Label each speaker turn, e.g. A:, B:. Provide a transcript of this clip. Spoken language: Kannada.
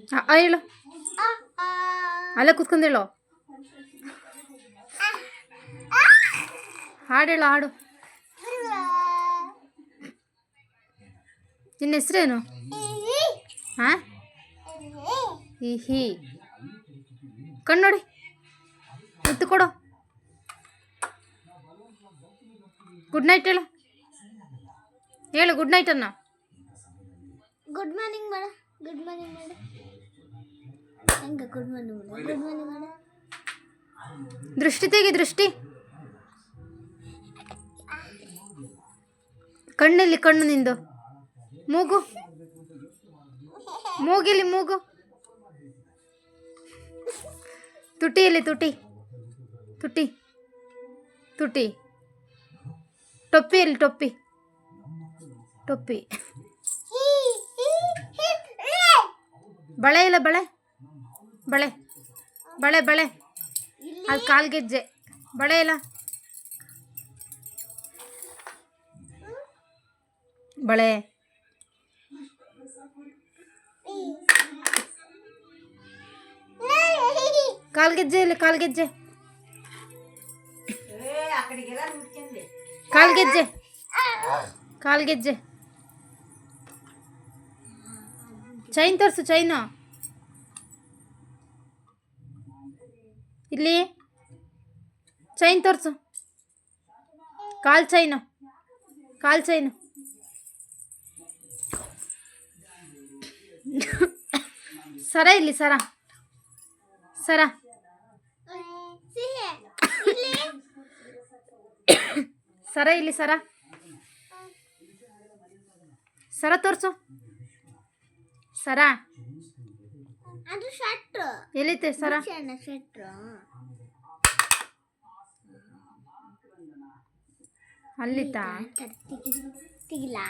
A: ಹೇಳು, ಅಲ್ಲೇ ಕೂತ್ಕೊಂಡು ಹೇಳು. ಹಾಡು ಹೇಳು, ಹಾಡು. ನಿನ್ನ ಹೆಸ್ರೇನು? ಹಾಂ, ಹಿ ಕಣ್ಣು ನೋಡಿ, ಮುತ್ತು ಕೊಡು. ಗುಡ್ ನೈಟ್ ಹೇಳು, ಹೇಳು ಗುಡ್ ನೈಟ್ ಅನ್ನ.
B: ಗುಡ್ ಮಾರ್ನಿಂಗ್ ಮಾಡ, ಗುಡ್ ಮಾರ್ನಿಂಗ್ ಮಾಡ. ಹೆಂಗ ಗುಡ್ ಮಾರ್ನಿಂಗ್ ಮಾಡ, ಗುಡ್ ಮಾರ್ನಿಂಗ್ ಮಾಡ.
A: ದೃಷ್ಟಿ ತೆಗಿ, ದೃಷ್ಟಿ. ಕಣ್ಣಲ್ಲಿ ಕಣ್ಣು ನಿಂದು. ಮೂಗು, ಮೂಗಿಲಿ ಮೂಗು. ತುಟಿಯಲ್ಲಿ ತುಟಿ, ತುಟಿ ತುಟಿ. ಟೊಪ್ಪಿಯಲ್ಲಿ ಟೊಪ್ಪಿ, ಟೊಪ್ಪಿ. ಬಳೆ ಇಲ್ಲ, ಬಳೆ ಬಳೆ ಬಳೆ ಬಳೆ. ಅದು ಕಾಲ್ಗೆಜ್ಜೆ. ಬಳೆ ಇಲ್ಲ, ಬಳೆ. ಕಾಲ್ಗೆಜ್ಜೆ ಇಲ್ಲಿ, ಕಾಲ್ಗೆಜ್ಜೆ, ಕಾಲ್ಗೆಜ್ಜೆ, ಕಾಲ್ಗೆಜ್ಜೆ. ಚೈನ್ ತೋರಿಸು, ಚೈನು ಇಲ್ಲಿ. ಚೈನ್ ತೋರಿಸು, ಕಾಲ್ ಚೈನು, ಕಾಲ್ ಚೈನು. ಸರ ಇಲ್ಲಿ, ಸರ, ಸರ. ಸರ ಇಲ್ಲಿ, ಸರ, ಸರ ತೋರಿಸು. ಸರ
B: ಅದು ಶರ್ಟ್
A: ಎಲ್ಲಿತ್ತೆ ಸರ?
B: ಶರ್ಟ್
A: ಅಲ್ಲಿತ್ತಾ?
B: ತೆಗಿಲಾ?